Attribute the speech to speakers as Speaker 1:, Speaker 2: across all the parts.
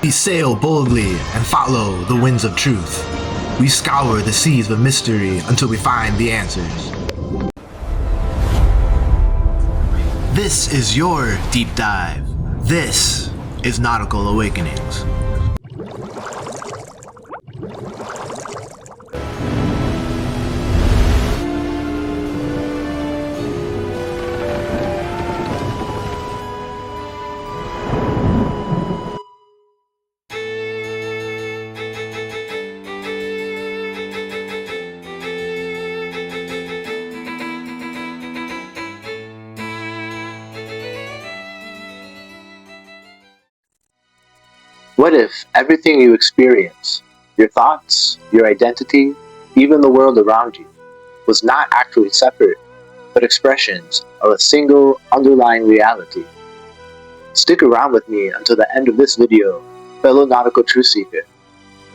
Speaker 1: We sail boldly and follow the winds of truth. We scour the seas of mystery until we find the answers. This is your deep dive. This is Nautical Awakenings.
Speaker 2: What if everything you experience, your thoughts, your identity, even the world around you, was not actually separate, but expressions of a single underlying reality? Stick around with me until the end of this video, fellow nautical truth seeker.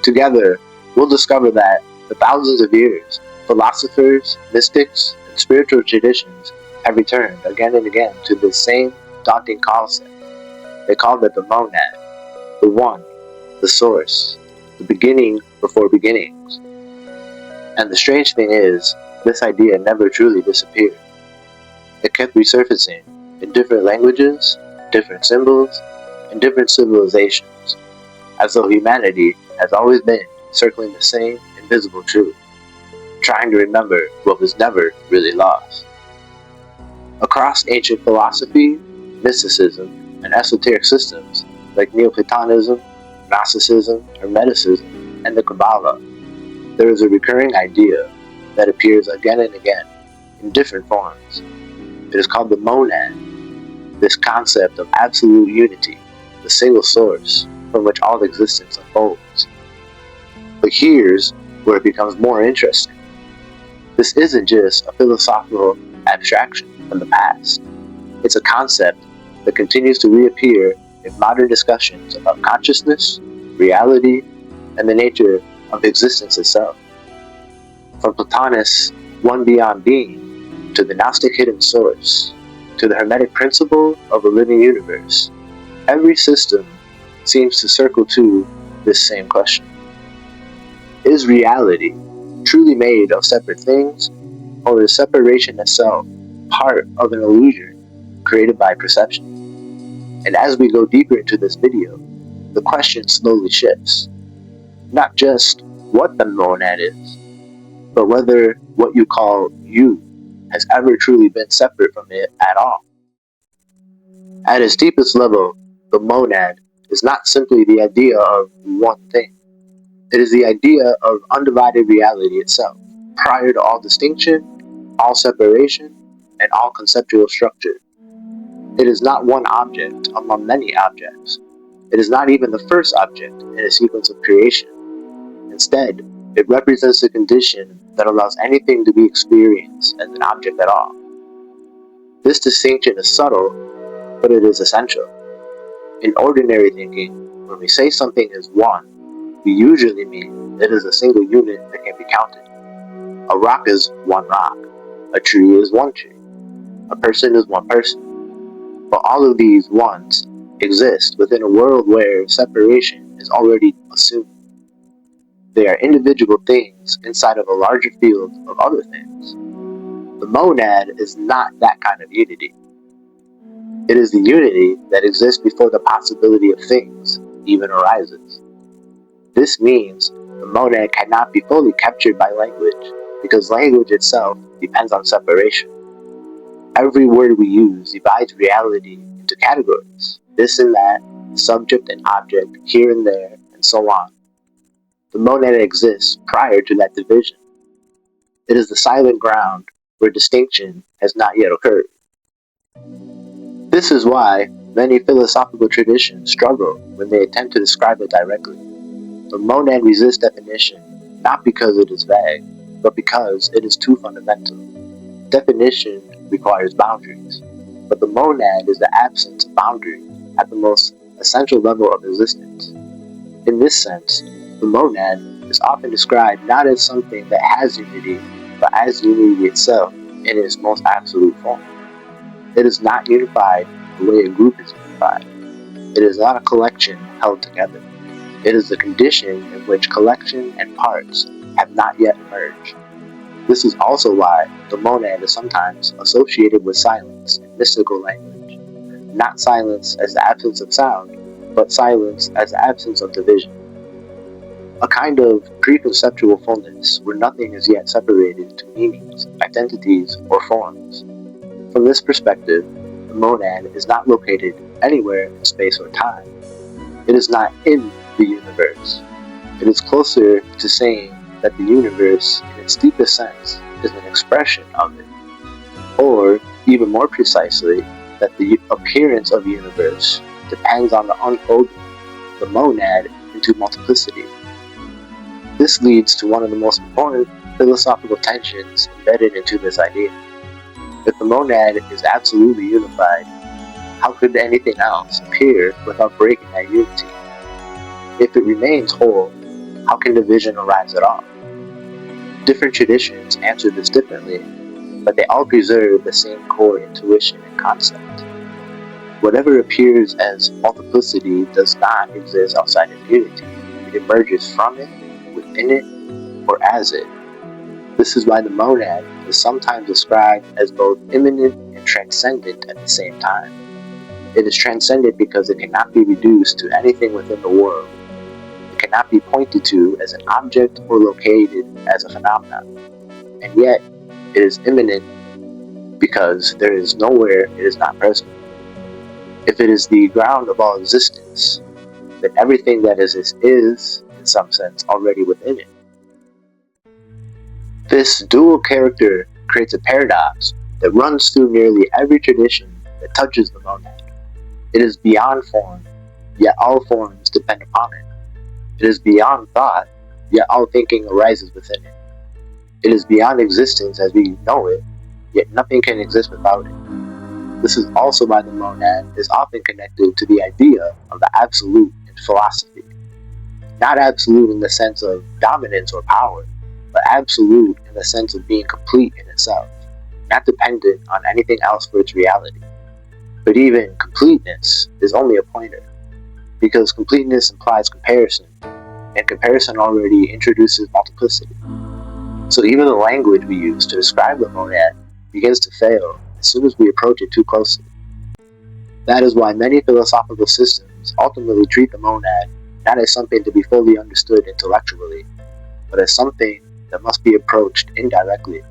Speaker 2: Together, we'll discover that for thousands of years, philosophers, mystics, and spiritual traditions have returned again and again to this same daunting concept. They called it the monad. The one, the source, the beginning before beginnings. And the strange thing is, this idea never truly disappeared. It kept resurfacing in different languages, different symbols, and different civilizations, as though humanity has always been circling the same invisible truth, trying to remember what was never really lost. Across ancient philosophy, mysticism, and esoteric systems, like Neoplatonism, Gnosticism, Hermeticism, and the Kabbalah, there is a recurring idea that appears again and again in different forms. It is called the monad, this concept of absolute unity, the single source from which all existence unfolds. But here's where it becomes more interesting. This isn't just a philosophical abstraction from the past. It's a concept that continues to reappear in modern discussions about consciousness, reality, and the nature of existence itself. From Plotinus' one beyond being, to the Gnostic hidden source, to the Hermetic principle of a living universe, every system seems to circle to this same question. Is reality truly made of separate things, or is separation itself part of an illusion created by perception? And as we go deeper into this video, the question slowly shifts. Not just what the monad is, but whether what you call you has ever truly been separate from it at all. At its deepest level, the monad is not simply the idea of one thing. It is the idea of undivided reality itself, prior to all distinction, all separation, and all conceptual structure. It is not one object among many objects. It is not even the first object in a sequence of creation. Instead, it represents the condition that allows anything to be experienced as an object at all. This distinction is subtle, but it is essential. In ordinary thinking, when we say something is one, we usually mean it is a single unit that can be counted. A rock is one rock. A tree is one tree. A person is one person. But all of these ones exist within a world where separation is already assumed. They are individual things inside of a larger field of other things. The monad is not that kind of unity. It is the unity that exists before the possibility of things even arises. This means the monad cannot be fully captured by language, because language itself depends on separation. Every word we use divides reality into categories, this and that, subject and object, here and there, and so on. The monad exists prior to that division. It is the silent ground where distinction has not yet occurred. This is why many philosophical traditions struggle when they attempt to describe it directly. The monad resists definition, not because it is vague, but because it is too fundamental. Definition requires boundaries, but the monad is the absence of boundaries at the most essential level of existence. In this sense, the monad is often described not as something that has unity, but as unity itself in its most absolute form. It is not unified the way a group is unified. It is not a collection held together. It is the condition in which collection and parts have not yet emerged. This is also why the monad is sometimes associated with silence in mystical language. Not silence as the absence of sound, but silence as the absence of division. A kind of preconceptual fullness where nothing is yet separated into meanings, identities, or forms. From this perspective, the monad is not located anywhere in space or time. It is not in the universe. It is closer to saying that the universe, in its deepest sense, is an expression of it. Or, even more precisely, that the appearance of the universe depends on the unfolding of the monad into multiplicity. This leads to one of the most important philosophical tensions embedded into this idea. If the monad is absolutely unified, how could anything else appear without breaking that unity? If it remains whole, how can division arise at all? Different traditions answer this differently, but they all preserve the same core intuition and concept. Whatever appears as multiplicity does not exist outside of unity. It emerges from it, within it, or as it. This is why the monad is sometimes described as both immanent and transcendent at the same time. It is transcendent because it cannot be reduced to anything within the world. It cannot be pointed to as an object or located as a phenomenon. And yet, it is immanent because there is nowhere it is not present. If it is the ground of all existence, then everything that is, in some sense, already within it. This dual character creates a paradox that runs through nearly every tradition that touches the monad. It is beyond form, yet all forms depend upon it. It is beyond thought, yet all thinking arises within it. It is beyond existence as we know it, yet nothing can exist without it. This is also why the monad is often connected to the idea of the absolute in philosophy. Not absolute in the sense of dominance or power, but absolute in the sense of being complete in itself, not dependent on anything else for its reality. But even completeness is only a pointer, because completeness implies comparison, and comparison already introduces multiplicity. So even the language we use to describe the monad begins to fail as soon as we approach it too closely. That is why many philosophical systems ultimately treat the monad not as something to be fully understood intellectually, but as something that must be approached indirectly,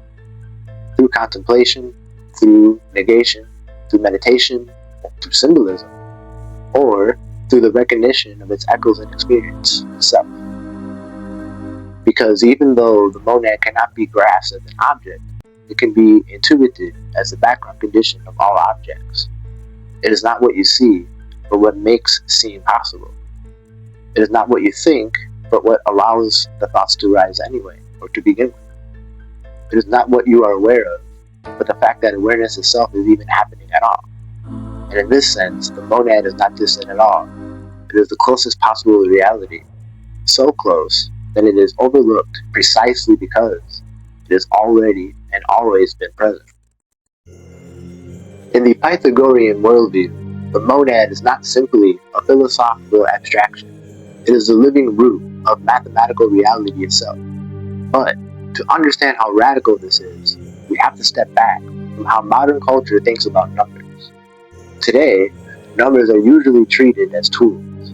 Speaker 2: through contemplation, through negation, through meditation, through symbolism, or through the recognition of its echoes and experience itself. Because even though the monad cannot be grasped as an object, it can be intuited as the background condition of all objects. It is not what you see, but what makes seeing possible. It is not what you think, but what allows the thoughts to arise anyway, or to begin with. It is not what you are aware of, but the fact that awareness itself is even happening at all. And in this sense, the monad is not distant at all. It is the closest possible to reality, so close that it is overlooked precisely because it has already and always been present. In the Pythagorean worldview, the monad is not simply a philosophical abstraction. It is the living root of mathematical reality itself. But to understand how radical this is, we have to step back from how modern culture thinks about numbers. Today, numbers are usually treated as tools.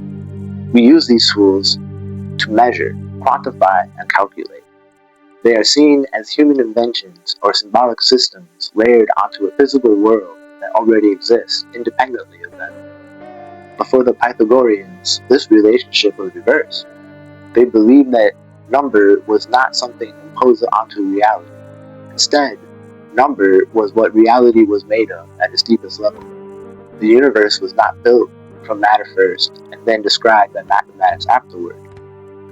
Speaker 2: We use these tools to measure, quantify, and calculate. They are seen as human inventions or symbolic systems layered onto a physical world that already exists independently of them. But for the Pythagoreans, this relationship was reversed. They believed that number was not something imposed onto reality. Instead, number was what reality was made of at its deepest level. The universe was not built from matter first and then described by mathematics afterward.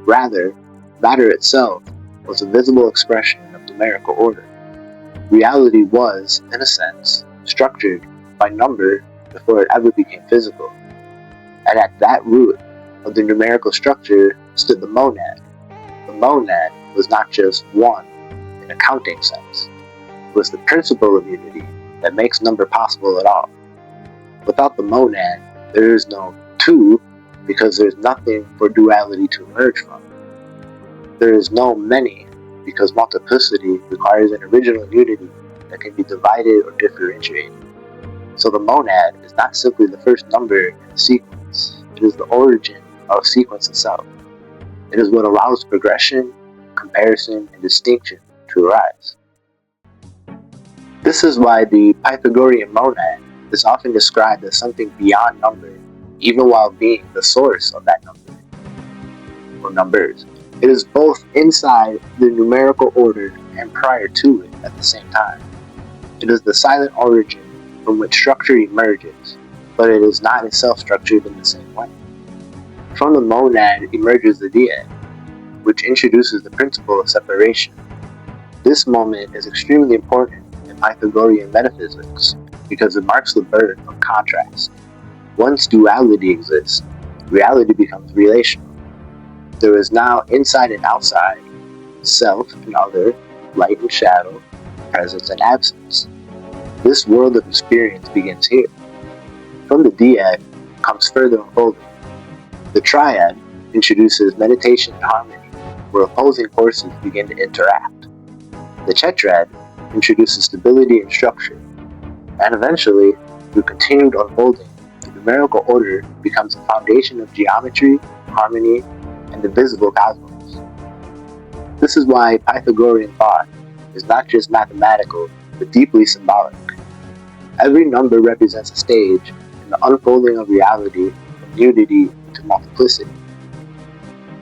Speaker 2: Rather, matter itself was a visible expression of numerical order. Reality was, in a sense, structured by number before it ever became physical. And at that root of the numerical structure stood the monad. The monad was not just one in a counting sense. It was the principle of unity that makes number possible at all. Without the monad, there is no two, because there's nothing for duality to emerge from. There is no many because multiplicity requires an original unity that can be divided or differentiated. So the monad is not simply the first number in a sequence, it is the origin of sequence itself. It is what allows progression, comparison, and distinction to arise. This is why the Pythagorean monad is often described as something beyond number, even while being the source of that number, or numbers. It is both inside the numerical order and prior to it at the same time. It is the silent origin from which structure emerges, but it is not itself structured in the same way. From the monad emerges the dyad, which introduces the principle of separation. This moment is extremely important in Pythagorean metaphysics because it marks the birth of contrast. Once duality exists, reality becomes relational. There is now inside and outside, self and other, light and shadow, presence and absence. This world of experience begins here. From the dyad comes further unfolding. The triad introduces meditation and harmony, where opposing forces begin to interact. The tetrad introduces stability and structure, and eventually, through continued unfolding, the numerical order becomes the foundation of geometry, harmony, and the visible cosmos. This is why Pythagorean thought is not just mathematical, but deeply symbolic. Every number represents a stage in the unfolding of reality from unity into multiplicity.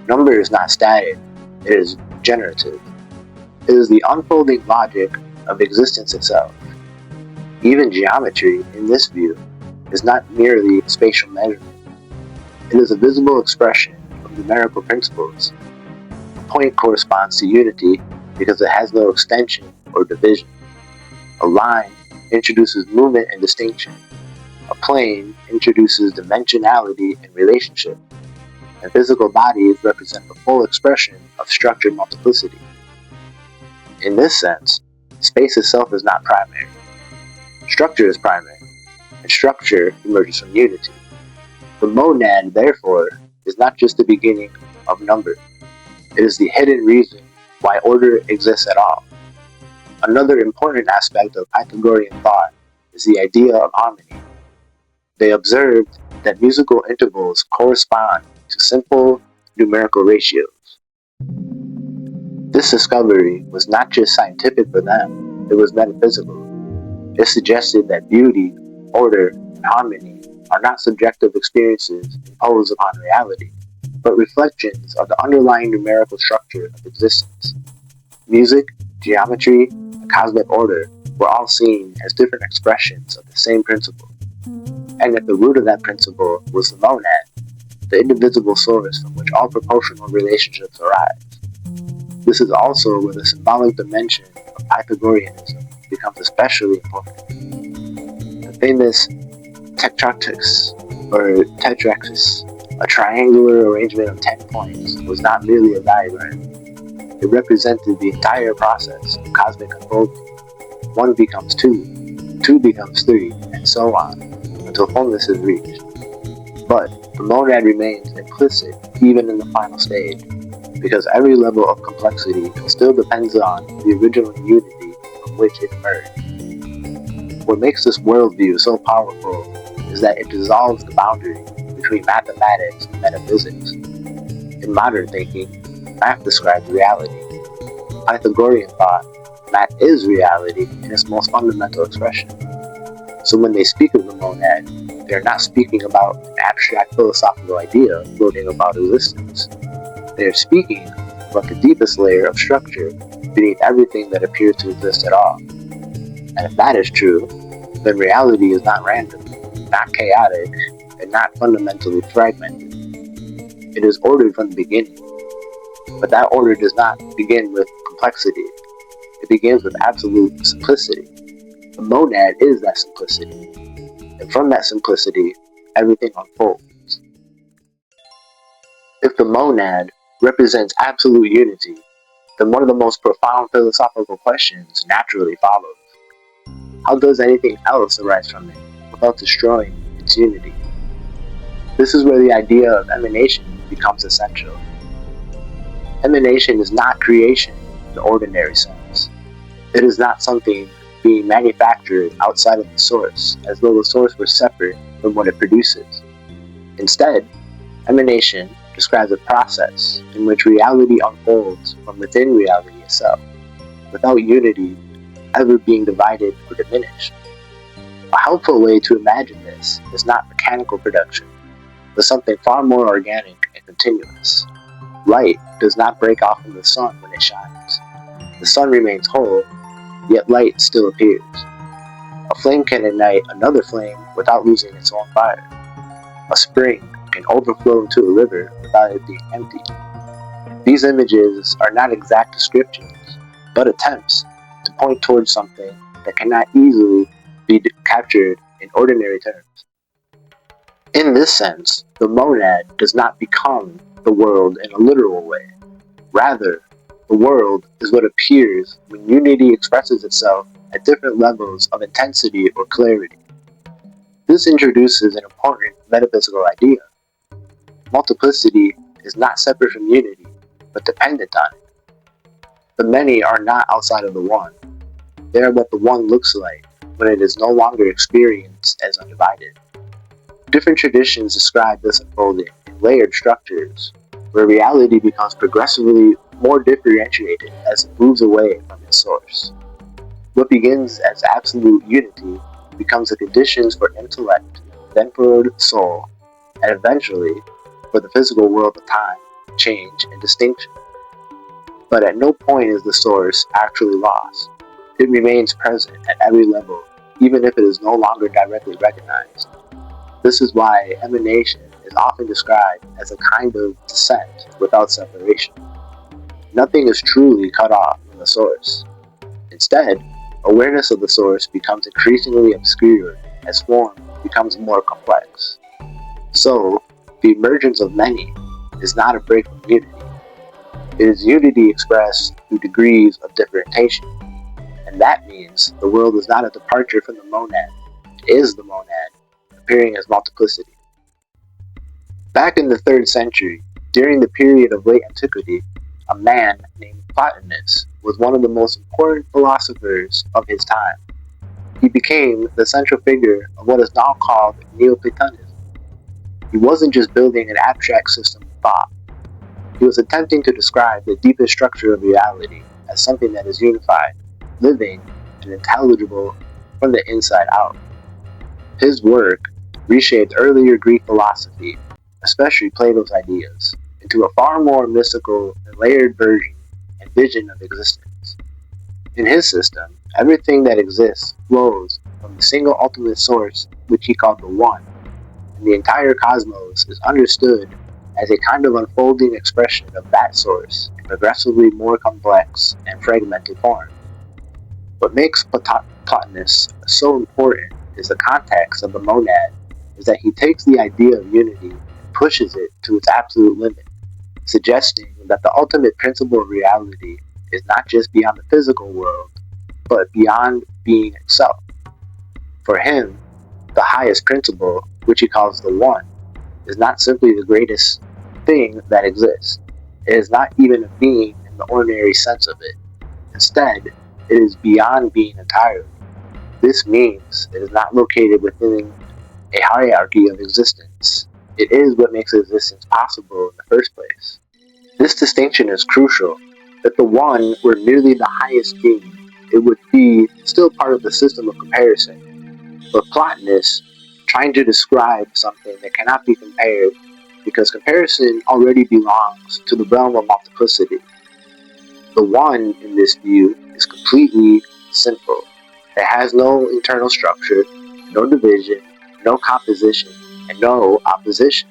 Speaker 2: Number is not static, it is generative. It is the unfolding logic of existence itself. Even geometry, in this view, is not merely spatial measurement. It is a visible expression of numerical principles. A point corresponds to unity because it has no extension or division. A line introduces movement and distinction. A plane introduces dimensionality and relationship. And physical bodies represent the full expression of structured multiplicity. In this sense, space itself is not primary. Structure is primary, and structure emerges from unity. The monad, therefore, is not just the beginning of number. It is the hidden reason why order exists at all. Another important aspect of Pythagorean thought is the idea of harmony. They observed that musical intervals correspond to simple numerical ratios. This discovery was not just scientific for them, it was metaphysical. It suggested that beauty, order, and harmony are not subjective experiences imposed upon reality, but reflections of the underlying numerical structure of existence. Music, geometry, and cosmic order were all seen as different expressions of the same principle. And at the root of that principle was the monad, the indivisible source from which all proportional relationships arise. This is also where the symbolic dimension of Pythagoreanism becomes especially important. The famous tetraxis, or tetraxis, a triangular arrangement of 10 points, was not merely a diagram. It represented the entire process of cosmic unfolding. 1 becomes 2, 2 becomes 3, and so on, until fullness is reached. But the monad remains implicit even in the final stage, because every level of complexity still depends on the original unity from which it emerged. What makes this worldview so powerful is that it dissolves the boundary between mathematics and metaphysics. In modern thinking, math describes reality. Pythagorean thought, math is reality in its most fundamental expression. So when they speak of the monad, they are not speaking about an abstract philosophical idea floating about existence. They are speaking about the deepest layer of structure beneath everything that appears to exist at all. And if that is true, then reality is not random, not chaotic, and not fundamentally fragmented. It is ordered from the beginning. But that order does not begin with complexity. It begins with absolute simplicity. The monad is that simplicity. And from that simplicity, everything unfolds. If the monad represents absolute unity, then one of the most profound philosophical questions naturally follows. How does anything else arise from it without destroying its unity? This is where the idea of emanation becomes essential. Emanation is not creation in the ordinary sense. It is not something being manufactured outside of the source, as though the source were separate from what it produces. Instead, emanation describes a process in which reality unfolds from within reality itself, without unity ever being divided or diminished. A helpful way to imagine this is not mechanical production, but something far more organic and continuous. Light does not break off from the sun when it shines. The sun remains whole, yet light still appears. A flame can ignite another flame without losing its own fire. A spring can overflow into a river without it being emptied. These images are not exact descriptions, but attempts to point towards something that cannot easily be captured in ordinary terms. In this sense, the monad does not become the world in a literal way. Rather, the world is what appears when unity expresses itself at different levels of intensity or clarity. This introduces an important metaphysical idea. Multiplicity is not separate from unity, but dependent on it. The many are not outside of the one. They are what the one looks like when it is no longer experienced as undivided. Different traditions describe this unfolding in layered structures, where reality becomes progressively more differentiated as it moves away from its source. What begins as absolute unity becomes the conditions for intellect, then for soul, and eventually for the physical world of time, change, and distinction. But at no point is the source actually lost. It remains present at every level, even if it is no longer directly recognized. This is why emanation is often described as a kind of descent without separation. Nothing is truly cut off from the source. Instead, awareness of the source becomes increasingly obscure as form becomes more complex. So, the emergence of many is not a break from unity. It is unity expressed through degrees of differentiation. And that means the world is not a departure from the monad. It is the monad, appearing as multiplicity. Back in the 3rd century, during the period of late antiquity, a man named Plotinus was one of the most important philosophers of his time. He became the central figure of what is now called Neoplatonism. He wasn't just building an abstract system of thought. He was attempting to describe the deepest structure of reality as something that is unified, living, and intelligible from the inside out. His work reshaped earlier Greek philosophy, especially Plato's ideas, into a far more mystical and layered version and vision of existence. In his system, everything that exists flows from the single ultimate source, which he called the One, and the entire cosmos is understood as a kind of unfolding expression of that source in progressively more complex and fragmented form. What makes Plotinus so important is the context of the monad is that he takes the idea of unity and pushes it to its absolute limit, suggesting that the ultimate principle of reality is not just beyond the physical world, but beyond being itself. For him, the highest principle, which he calls the One, is not simply the greatest thing that exists. It is not even a being in the ordinary sense of it. Instead, it is beyond being entirely. This means it is not located within a hierarchy of existence. It is what makes existence possible in the first place. This distinction is crucial. If the One were merely the highest being, it would be still part of the system of comparison. But Plotinus, trying to describe something that cannot be compared, because comparison already belongs to the realm of multiplicity. The One, in this view, is completely simple. It has no internal structure, no division, no composition, and no opposition.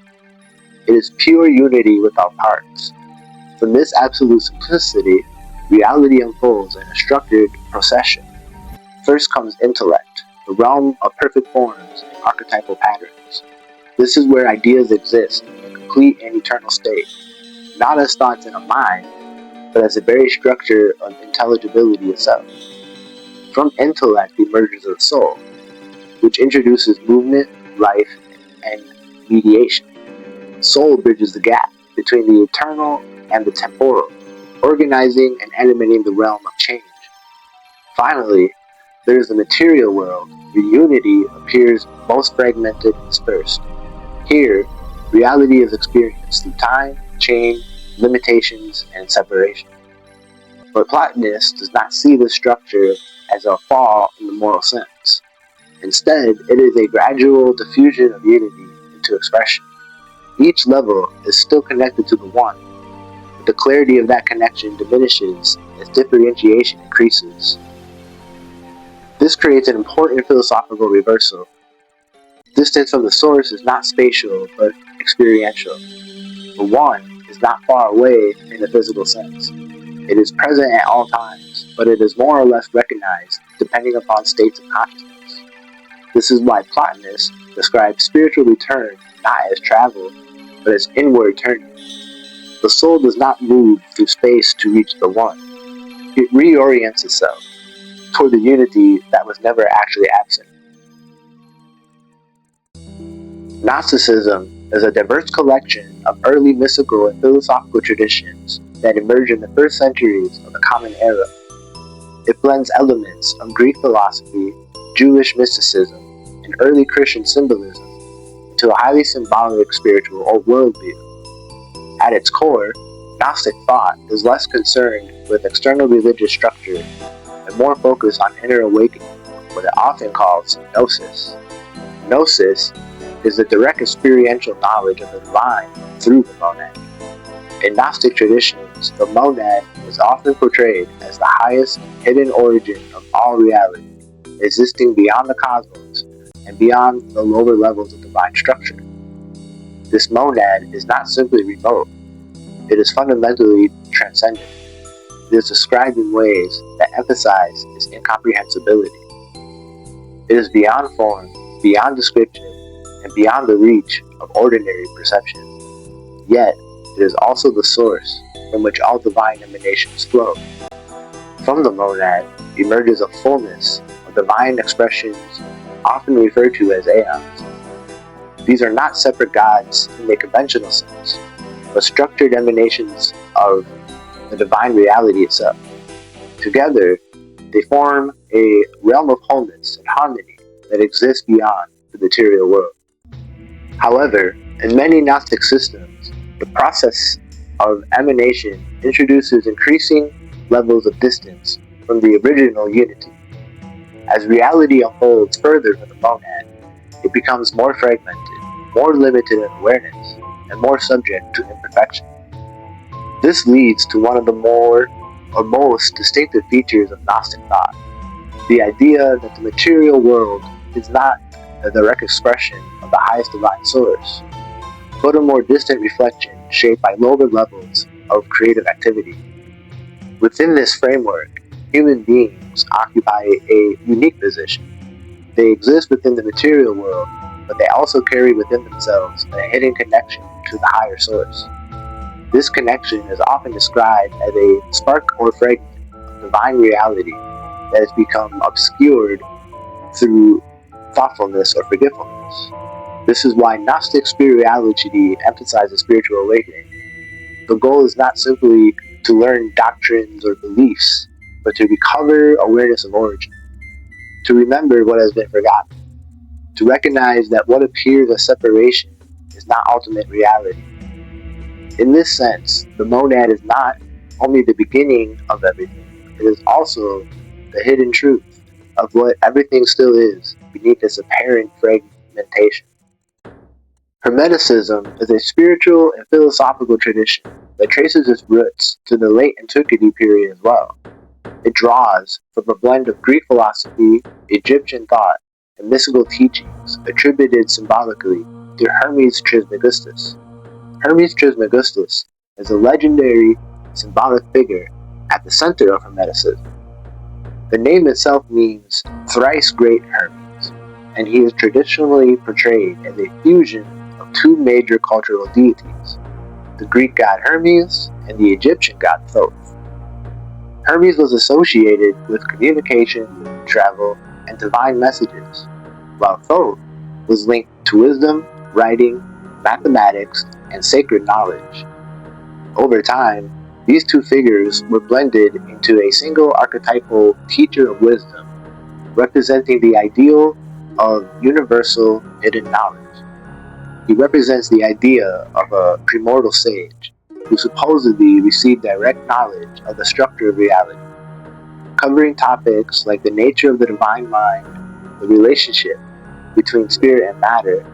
Speaker 2: It is pure unity without parts. From this absolute simplicity, reality unfolds in a structured procession. First comes intellect, the realm of perfect forms and archetypal patterns. This is where ideas exist in a complete and eternal state, not as thoughts in a mind, but as the very structure of intelligibility itself. From intellect emerges the soul, which introduces movement, life, and mediation. soul bridges the gap between the eternal and the temporal, organizing and animating the realm of change. Finally, there is the material world, where unity appears most fragmented and dispersed. Here, reality is experienced through time, change, limitations, and separation. But Plotinus does not see this structure as a fall in the moral sense. Instead, it is a gradual diffusion of unity into expression. Each level is still connected to the one, but the clarity of that connection diminishes as differentiation increases. This creates an important philosophical reversal. Distance from the source is not spatial, but experiential. The one is not far away in the physical sense. It is present at all times, but it is more or less recognized depending upon states of consciousness. This is why Plotinus describes spiritual return not as travel, but as inward turning. The soul does not move through space to reach the one. It reorients itself toward the unity that was never actually absent. Gnosticism is a diverse collection of early mystical and philosophical traditions that emerged in the first centuries of the Common Era. It blends elements of Greek philosophy, Jewish mysticism, and early Christian symbolism into a highly symbolic spiritual or worldview. At its core, Gnostic thought is less concerned with external religious structure and more focused on inner awakening, what it often calls gnosis. Gnosis is the direct experiential knowledge of the divine through the monad. In Gnostic traditions, the monad is often portrayed as the highest hidden origin of all reality, existing beyond the cosmos and beyond the lower levels of divine structure. This monad is not simply remote, it is fundamentally transcendent. It is described in ways that emphasize its incomprehensibility. It is beyond form, beyond description, and beyond the reach of ordinary perception. Yet, it is also the source from which all divine emanations flow. From the monad emerges a fullness of divine expressions often referred to as aeons. These are not separate gods in the conventional sense, but structured emanations of the divine reality itself. Together, they form a realm of wholeness and harmony that exists beyond the material world. However, in many Gnostic systems, the process of emanation introduces increasing levels of distance from the original unity. As reality unfolds further from the monad, it becomes more fragmented, more limited in awareness, and more subject to imperfection. This leads to one of the most distinctive features of Gnostic thought, the idea that the material world is not a direct expression of the highest divine source, but a more distant reflection shaped by lower levels of creative activity. Within this framework, human beings occupy a unique position. They exist within the material world, but they also carry within themselves a hidden connection to the higher source. This connection is often described as a spark or fragment of divine reality that has become obscured through thoughtfulness or forgetfulness. This is why Gnostic spirituality emphasizes spiritual awakening. The goal is not simply to learn doctrines or beliefs, but to recover awareness of origin, to remember what has been forgotten, to recognize that what appears as separation is not ultimate reality. In this sense, the monad is not only the beginning of everything, it is also the hidden truth of what everything still is beneath its apparent fragmentation. Hermeticism is a spiritual and philosophical tradition that traces its roots to the late antiquity period as well. It draws from a blend of Greek philosophy, Egyptian thought, and mystical teachings attributed symbolically to Hermes Trismegistus. Hermes Trismegistus is a legendary symbolic figure at the center of Hermeticism. The name itself means thrice great Hermes, and he is traditionally portrayed as a fusion of two major cultural deities, the Greek god Hermes and the Egyptian god Thoth. Hermes was associated with communication, travel, and divine messages, while Thoth was linked to wisdom, writing, mathematics, and sacred knowledge. Over time, these two figures were blended into a single archetypal teacher of wisdom, representing the ideal of universal hidden knowledge. He represents the idea of a premortal sage who supposedly received direct knowledge of the structure of reality, covering topics like the nature of the divine mind, the relationship between spirit and matter,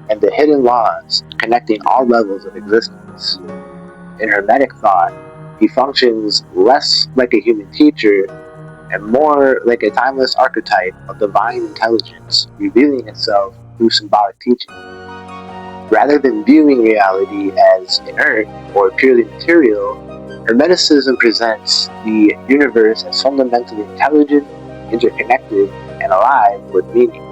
Speaker 2: and the hidden laws connecting all levels of existence. In Hermetic thought, he functions less like a human teacher and more like a timeless archetype of divine intelligence revealing itself through symbolic teaching. Rather than viewing reality as inert or purely material, Hermeticism presents the universe as fundamentally intelligent, interconnected, and alive with meaning.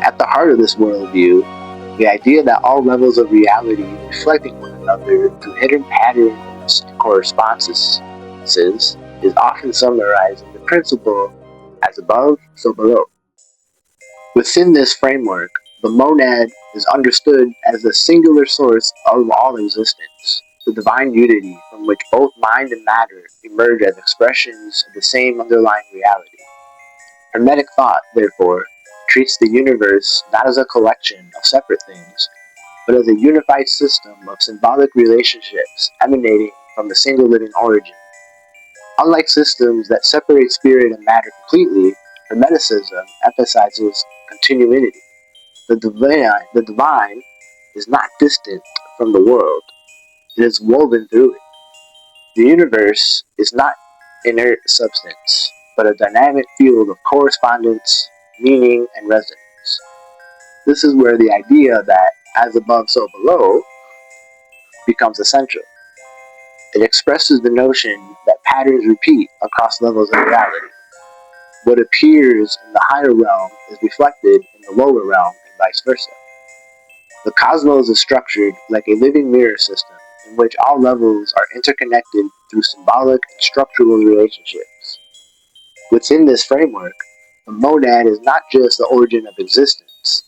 Speaker 2: At the heart of this worldview, the idea that all levels of reality reflecting one another through hidden patterns and correspondences is often summarized in the principle as above, so below. Within this framework, the monad is understood as the singular source of all existence, the divine unity from which both mind and matter emerge as expressions of the same underlying reality. Hermetic thought, therefore, treats the universe not as a collection of separate things, but as a unified system of symbolic relationships emanating from a single living origin. Unlike systems that separate spirit and matter completely, Hermeticism emphasizes continuity. The divine is not distant from the world, it is woven through it. The universe is not inert substance, but a dynamic field of correspondence, meaning, and resonance. This is where the idea that as above, so below becomes essential. It expresses the notion that patterns repeat across levels of reality. What appears in the higher realm is reflected in the lower realm and vice versa. The cosmos is structured like a living mirror system in which all levels are interconnected through symbolic and structural relationships. Within this framework, the monad is not just the origin of existence,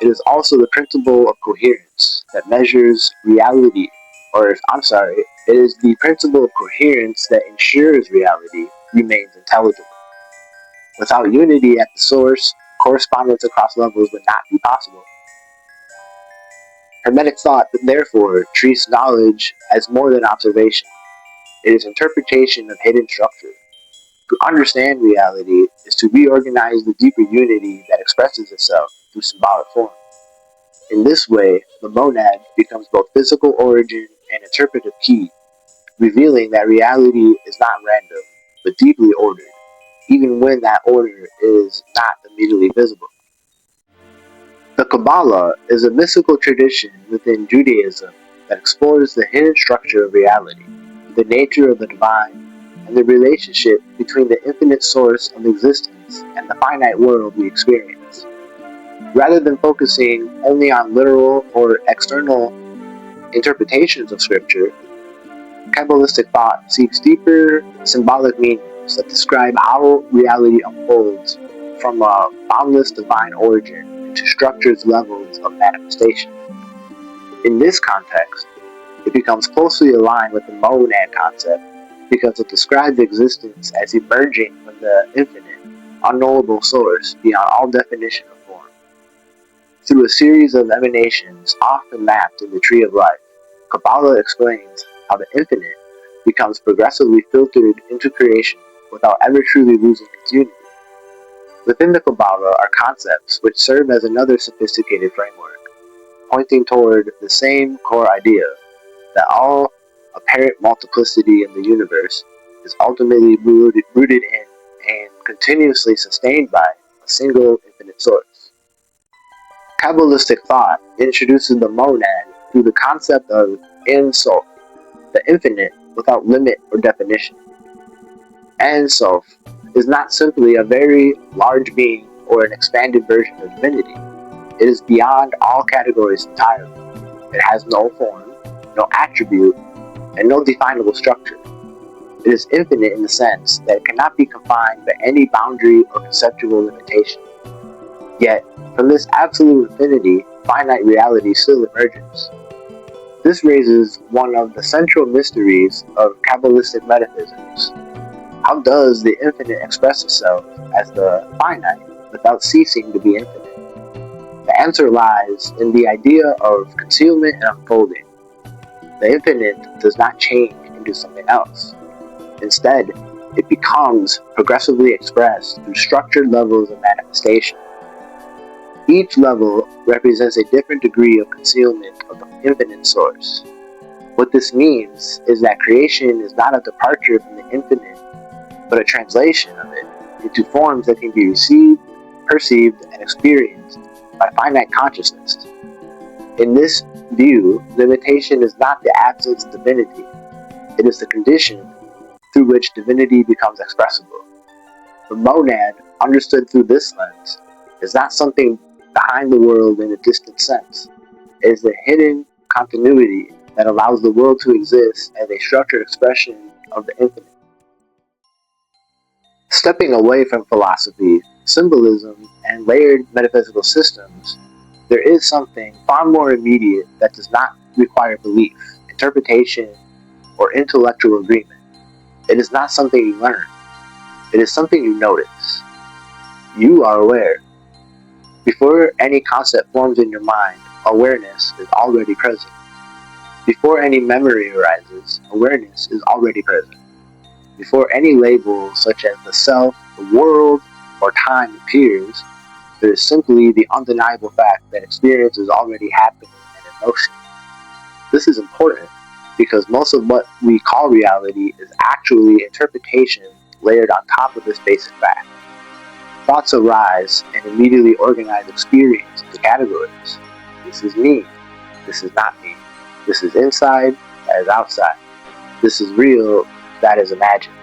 Speaker 2: it is also the principle of coherence that measures reality, it is the principle of coherence that ensures reality remains intelligible. Without unity at the source, correspondence across levels would not be possible. Hermetic thought, therefore, treats knowledge as more than observation. It is interpretation of hidden structure. To understand reality is to reorganize the deeper unity that expresses itself through symbolic form. In this way, the monad becomes both physical origin and interpretive key, revealing that reality is not random, but deeply ordered, even when that order is not immediately visible. The Kabbalah is a mystical tradition within Judaism that explores the hidden structure of reality, the nature of the divine, and the relationship between the infinite source of existence and the finite world we experience. Rather than focusing only on literal or external interpretations of Scripture, Kabbalistic thought seeks deeper symbolic meanings that describe how reality unfolds from a boundless divine origin into structured levels of manifestation. In this context, it becomes closely aligned with the monad concept because it describes existence as emerging from the infinite, unknowable source beyond all definition of form. Through a series of emanations often mapped in the tree of life, Kabbalah explains how the infinite becomes progressively filtered into creation without ever truly losing its unity. Within the Kabbalah are concepts which serve as another sophisticated framework, pointing toward the same core idea that all apparent multiplicity in the universe is ultimately rooted in and continuously sustained by a single infinite source. Kabbalistic thought introduces the monad through the concept of Ein Sof, the infinite without limit or definition. Ein Sof is not simply a very large being or an expanded version of divinity. It is beyond all categories entirely. It has no form, no attribute, and no definable structure. It is infinite in the sense that it cannot be confined by any boundary or conceptual limitation. Yet, from this absolute infinity, finite reality still emerges. This raises one of the central mysteries of Kabbalistic metaphysics. How does the infinite express itself as the finite without ceasing to be infinite? The answer lies in the idea of concealment and unfolding. The infinite does not change into something else. Instead, it becomes progressively expressed through structured levels of manifestation. Each level represents a different degree of concealment of the infinite source. What this means is that creation is not a departure from the infinite, but a translation of it into forms that can be received, perceived, and experienced by finite consciousness. In this view, limitation is not the absence of divinity, it is the condition through which divinity becomes expressible. The monad, understood through this lens, is not something behind the world in a distant sense. It is the hidden continuity that allows the world to exist as a structured expression of the infinite. Stepping away from philosophy, symbolism, and layered metaphysical systems, there is something far more immediate that does not require belief, interpretation, or intellectual agreement. It is not something you learn. It is something you notice. You are aware. Before any concept forms in your mind, awareness is already present. Before any memory arises, awareness is already present. Before any label such as the self, the world, or time appears, there is simply the undeniable fact that experience is already happening and in motion. This is important because most of what we call reality is actually interpretation layered on top of this basic fact. Thoughts arise and immediately organize experience into categories. This is me. This is not me. This is inside. That is outside. This is real. That is imagined.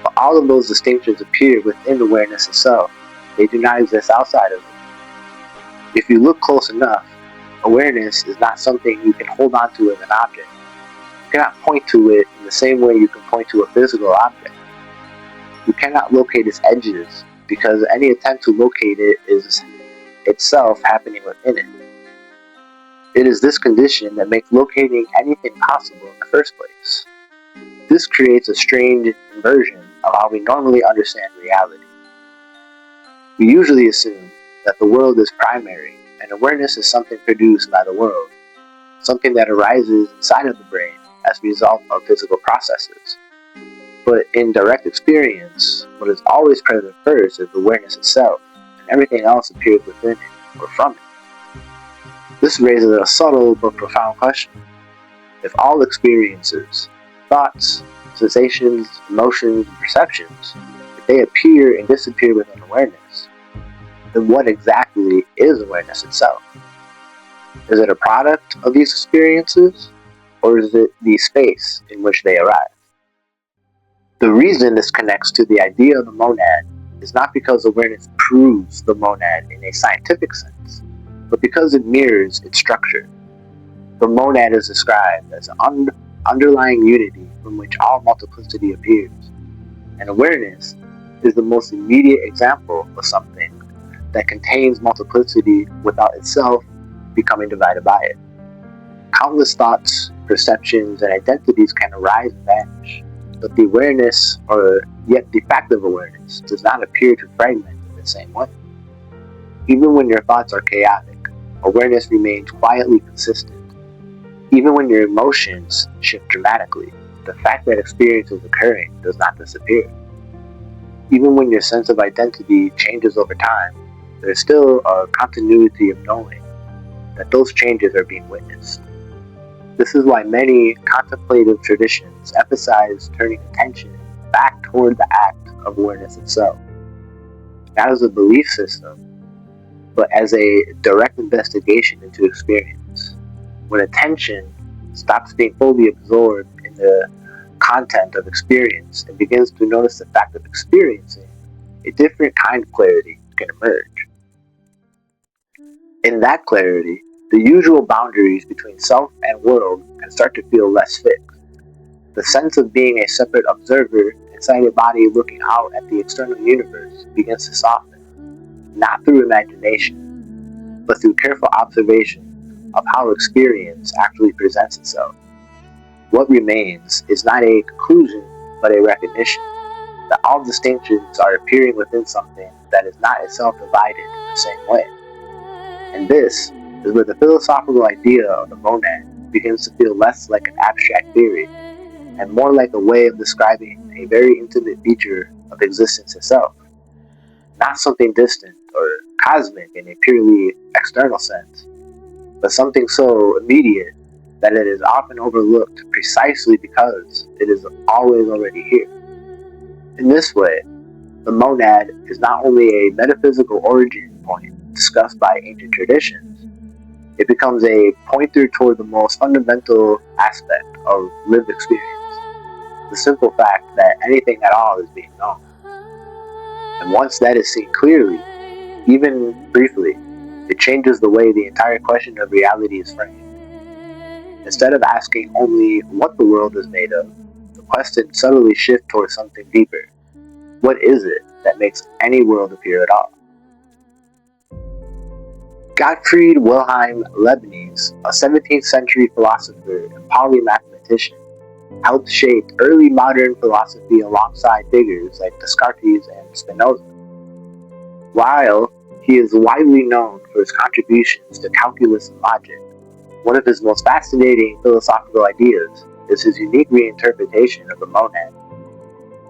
Speaker 2: But all of those distinctions appear within awareness itself. They do not exist outside of it. If you look close enough, awareness is not something you can hold on to as an object. You cannot point to it in the same way you can point to a physical object. You cannot locate its edges because any attempt to locate it is itself happening within it. It is this condition that makes locating anything possible in the first place. This creates a strange inversion of how we normally understand reality. We usually assume that the world is primary and awareness is something produced by the world, something that arises inside of the brain as a result of physical processes. But in direct experience, what is always present first is awareness itself, and everything else appears within it or from it. This raises a subtle but profound question. If all experiences, thoughts, sensations, emotions, and perceptions, if they appear and disappear within awareness, then what exactly is awareness itself? Is it a product of these experiences, or is it the space in which they arise? The reason this connects to the idea of the monad is not because awareness proves the monad in a scientific sense, but because it mirrors its structure. The monad is described as an underlying unity from which all multiplicity appears, and awareness is the most immediate example of something that contains multiplicity without itself becoming divided by it. Countless thoughts, perceptions, and identities can arise and vanish, but the awareness, or yet defective awareness, does not appear to fragment in the same way. Even when your thoughts are chaotic, awareness remains quietly consistent. Even when your emotions shift dramatically, the fact that experience is occurring does not disappear. Even when your sense of identity changes over time, there is still a continuity of knowing that those changes are being witnessed. This is why many contemplative traditions emphasize turning attention back toward the act of awareness itself, not as a belief system, but as a direct investigation into experience. When attention stops being fully absorbed in the content of experience and begins to notice the fact of experiencing, a different kind of clarity can emerge. In that clarity, the usual boundaries between self and world can start to feel less fixed. The sense of being a separate observer inside a body looking out at the external universe begins to soften, not through imagination, but through careful observation of how experience actually presents itself. What remains is not a conclusion, but a recognition that all distinctions are appearing within something that is not itself divided in the same way. And this is where the philosophical idea of the monad begins to feel less like an abstract theory and more like a way of describing a very intimate feature of existence itself. Not something distant or cosmic in a purely external sense, but something so immediate that it is often overlooked precisely because it is always already here. In this way, the monad is not only a metaphysical origin point discussed by ancient traditions, it becomes a pointer toward the most fundamental aspect of lived experience, the simple fact that anything at all is being known. And once that is seen clearly, even briefly, it changes the way the entire question of reality is framed. Instead of asking only what the world is made of, the question subtly shifts towards something deeper. What is it that makes any world appear at all? Gottfried Wilhelm Leibniz, a 17th century philosopher and polymathematician, helped shape early modern philosophy alongside figures like Descartes and Spinoza. While he is widely known for his contributions to calculus and logic, one of his most fascinating philosophical ideas is his unique reinterpretation of the monad.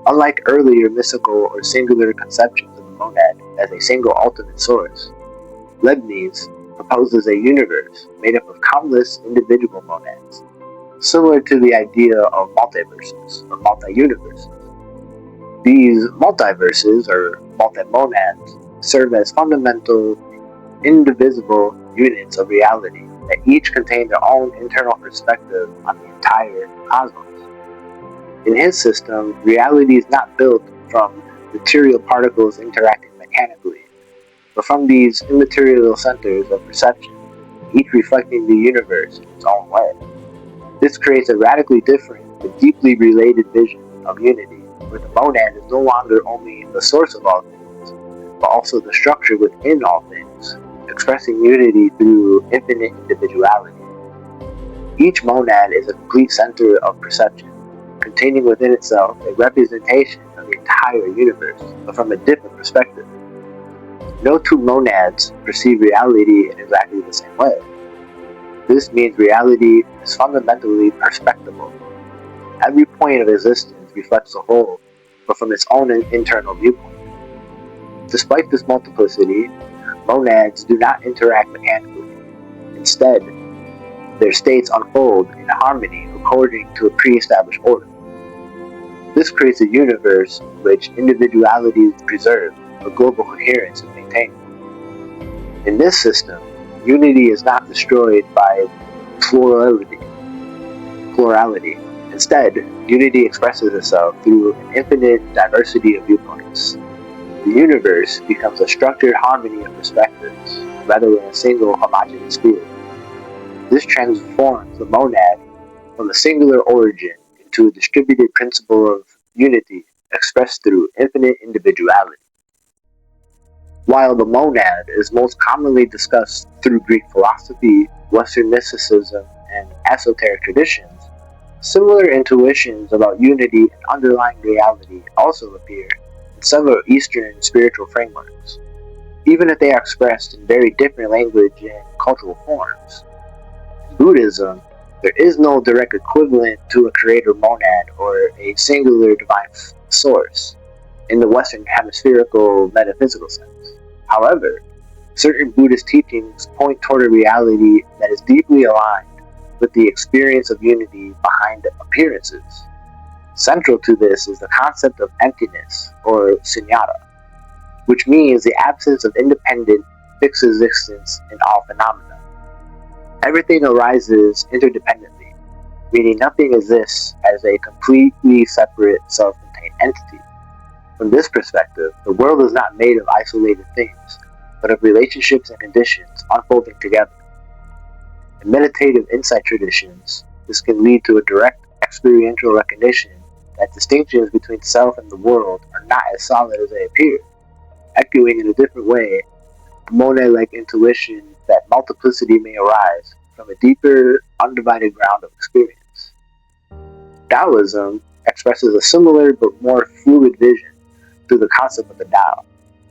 Speaker 2: Unlike earlier mystical or singular conceptions of the monad as a single ultimate source, Leibniz proposes a universe made up of countless individual monads, similar to the idea of multiverses or multi-universes. These multiverses or multi-monads serve as fundamental, indivisible units of reality that each contain their own internal perspective on the entire cosmos. In his system, reality is not built from material particles interacting mechanically, but from these immaterial centers of perception, each reflecting the universe in its own way. This creates a radically different but deeply related vision of unity, where the monad is no longer only the source of all things, but also the structure within all things, expressing unity through infinite individuality. Each monad is a complete center of perception, containing within itself a representation of the entire universe, but from a different perspective. No two monads perceive reality in exactly the same way. This means reality is fundamentally perspectival. Every point of existence reflects the whole, but from its own internal viewpoint. Despite this multiplicity, monads do not interact mechanically. Instead, their states unfold in harmony according to a pre-established order. This creates a universe in which individuality is preserved, but global coherence is maintained. In this system, unity is not destroyed by plurality. Instead, unity expresses itself through an infinite diversity of viewpoints. The universe becomes a structured harmony of perspectives, rather than a single homogeneous field. This transforms the monad from a singular origin into a distributed principle of unity expressed through infinite individuality. While the monad is most commonly discussed through Greek philosophy, Western mysticism, and esoteric traditions, similar intuitions about unity and underlying reality also appear in several Eastern spiritual frameworks, even if they are expressed in very different language and cultural forms. In Buddhism, there is no direct equivalent to a creator monad or a singular divine source in the Western hemispherical metaphysical sense. However, certain Buddhist teachings point toward a reality that is deeply aligned with the experience of unity behind appearances. Central to this is the concept of emptiness, or sunyata, which means the absence of independent, fixed existence in all phenomena. Everything arises interdependently, meaning nothing exists as a completely separate, self-contained entity. From this perspective, the world is not made of isolated things, but of relationships and conditions unfolding together. In meditative insight traditions, this can lead to a direct experiential recognition that distinctions between self and the world are not as solid as they appear, echoing in a different way the monad-like intuition that multiplicity may arise from a deeper, undivided ground of experience. Taoism expresses a similar but more fluid vision through the concept of the Tao,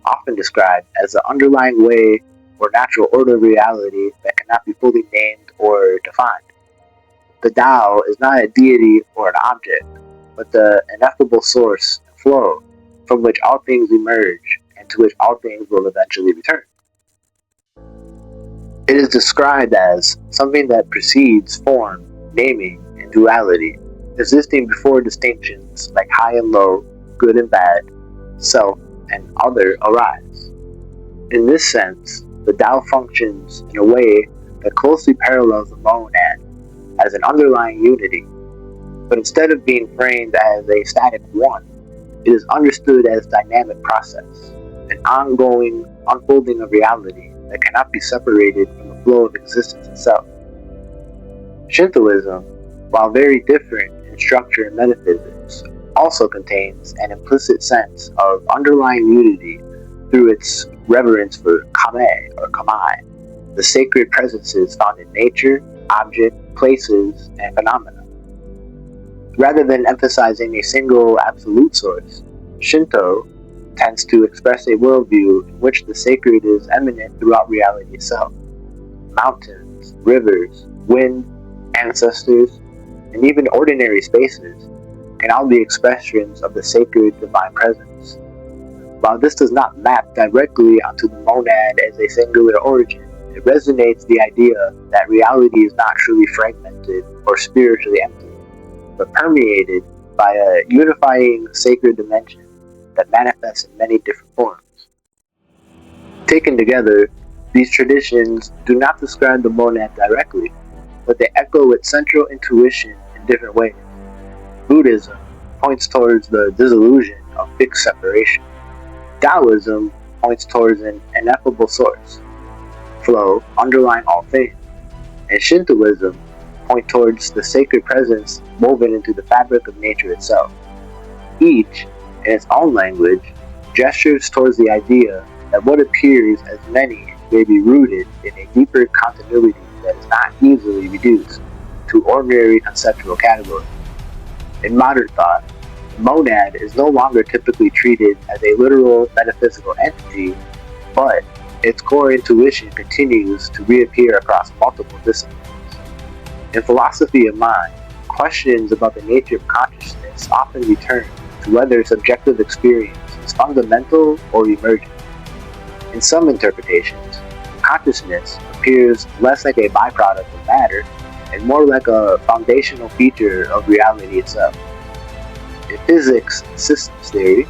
Speaker 2: often described as the underlying way or natural order of reality that cannot be fully named or defined. The Tao is not a deity or an object, but the ineffable source and flow from which all things emerge and to which all things will eventually return. It is described as something that precedes form, naming, and duality, existing before distinctions like high and low, good and bad, self, and other arise. In this sense, the Tao functions in a way that closely parallels the monad as an underlying unity, but instead of being framed as a static one, it is understood as a dynamic process, an ongoing unfolding of reality that cannot be separated from the flow of existence itself. Shintoism, while very different in structure and metaphysics, also contains an implicit sense of underlying unity through its reverence for kame or kamai, the sacred presences found in nature, objects, places, and phenomena. Rather than emphasizing a single absolute source, Shinto tends to express a worldview in which the sacred is eminent throughout reality itself. Mountains, rivers, wind, ancestors, and even ordinary spaces can all be expressions of the sacred divine presence. While this does not map directly onto the monad as a singular origin, it resonates the idea that reality is not truly fragmented or spiritually empty, but permeated by a unifying sacred dimension that manifests in many different forms. Taken together, these traditions do not describe the monad directly, but they echo its central intuition in different ways. Buddhism points towards the dissolution of fixed separation. Taoism points towards an ineffable source, flow underlying all things, and Shintoism points towards the sacred presence woven into the fabric of nature itself. Each, in its own language, gestures towards the idea that what appears as many may be rooted in a deeper continuity that is not easily reduced to ordinary conceptual categories. In modern thought, the monad is no longer typically treated as a literal metaphysical entity, but its core intuition continues to reappear across multiple disciplines. In philosophy of mind, questions about the nature of consciousness often return to whether subjective experience is fundamental or emergent. In some interpretations, consciousness appears less like a byproduct of matter and more like a foundational feature of reality itself. In physics systems theory,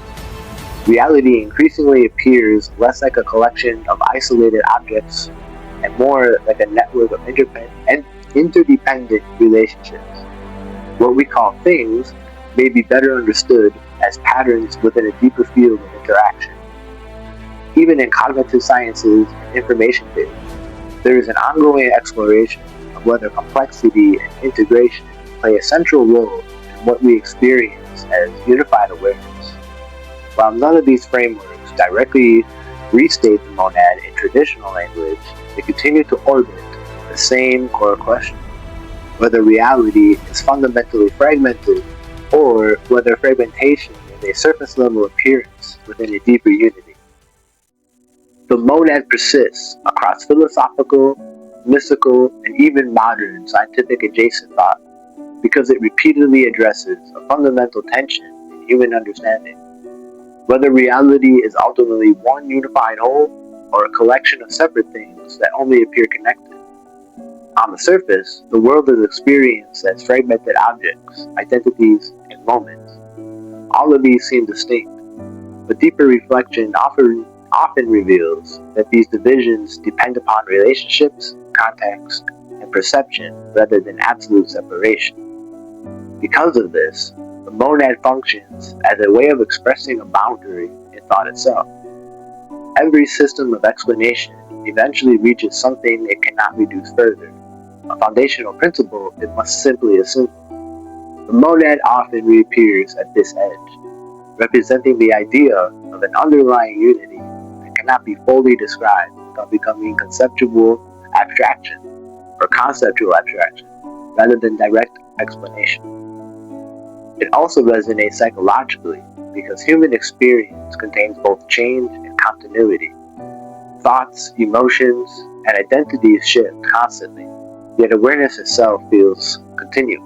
Speaker 2: reality increasingly appears less like a collection of isolated objects and more like a network of interdependent relationships. What we call things may be better understood as patterns within a deeper field of interaction. Even in cognitive sciences and information theory, there is an ongoing exploration of whether complexity and integration play a central role in what we experience as unified awareness. While none of these frameworks directly restate the monad in traditional language, they continue to orbit the same core question: whether reality is fundamentally fragmented or whether fragmentation is a surface level appearance within a deeper unity. The monad persists across philosophical, mystical, and even modern scientific adjacent thought because it repeatedly addresses a fundamental tension in human understanding: whether reality is ultimately one unified whole or a collection of separate things that only appear connected. On the surface, the world is experienced as fragmented objects, identities, and moments. All of these seem distinct, but deeper reflection often reveals that these divisions depend upon relationships, context, and perception rather than absolute separation. Because of this, the monad functions as a way of expressing a boundary in thought itself. Every system of explanation eventually reaches something it cannot reduce further, a foundational principle it must simply assume. The monad often reappears at this edge, representing the idea of an underlying unity that cannot be fully described without becoming conceptual abstraction, or conceptual abstraction, rather than direct explanation. It also resonates psychologically because human experience contains both change and continuity. Thoughts, emotions, and identities shift constantly, yet awareness itself feels continuous.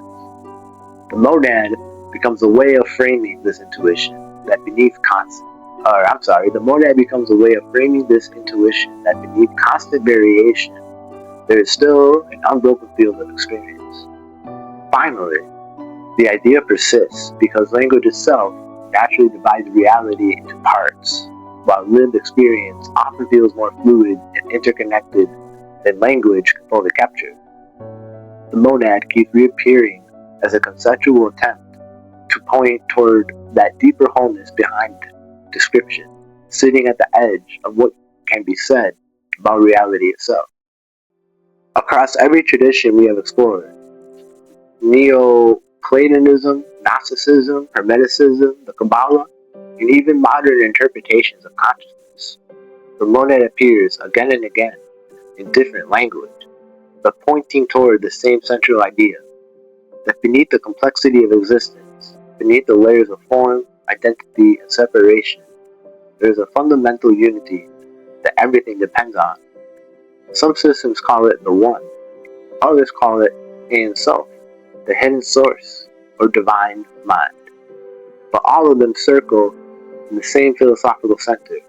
Speaker 2: The monad becomes a way of framing this intuition that the monad becomes a way of framing this intuition that beneath constant variation, there is still an unbroken field of experience. Finally, the idea persists because language itself naturally divides reality into parts, while lived experience often feels more fluid and interconnected than language can fully capture. The monad keeps reappearing as a conceptual attempt to point toward that deeper wholeness behind description, sitting at the edge of what can be said about reality itself. Across every tradition we have explored, Neoplatonism, Gnosticism, Hermeticism, the Kabbalah, and even modern interpretations of consciousness, the monad appears again and again in different language, but pointing toward the same central idea, that beneath the complexity of existence, beneath the layers of form, identity, and separation, there is a fundamental unity that everything depends on. Some systems call it the One, others call it Ein Sof, the hidden source, or divine mind. But all of them circle in the same philosophical center.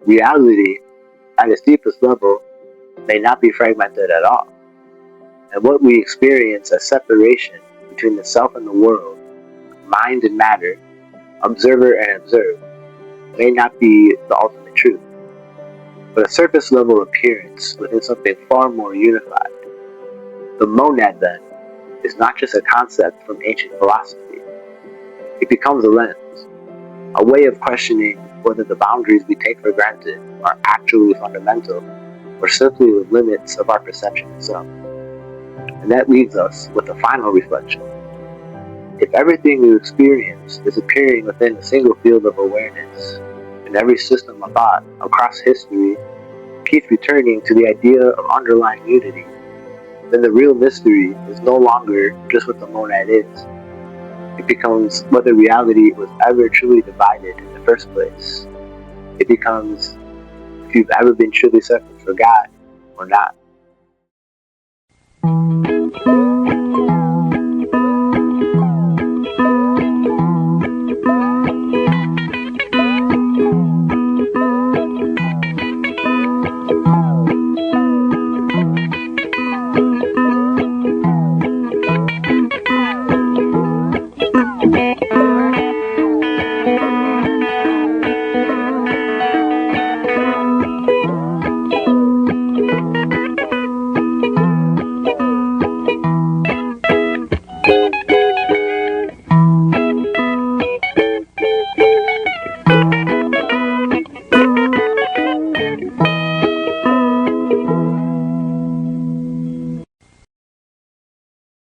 Speaker 2: Reality, at its deepest level, may not be fragmented at all. And what we experience as separation between the self and the world, mind and matter, observer and observed, may not be the ultimate truth, but a surface level appearance within something far more unified. The monad, then, is not just a concept from ancient philosophy. It becomes a lens, a way of questioning whether the boundaries we take for granted are actually fundamental or simply the limits of our perception itself. And that leaves us with a final reflection. If everything we experience is appearing within a single field of awareness, and every system of thought across history keeps returning to the idea of underlying unity, then the real mystery is no longer just what the monad is. It becomes whether reality was ever truly divided in the first place. It becomes if you've ever been truly separate for God or not.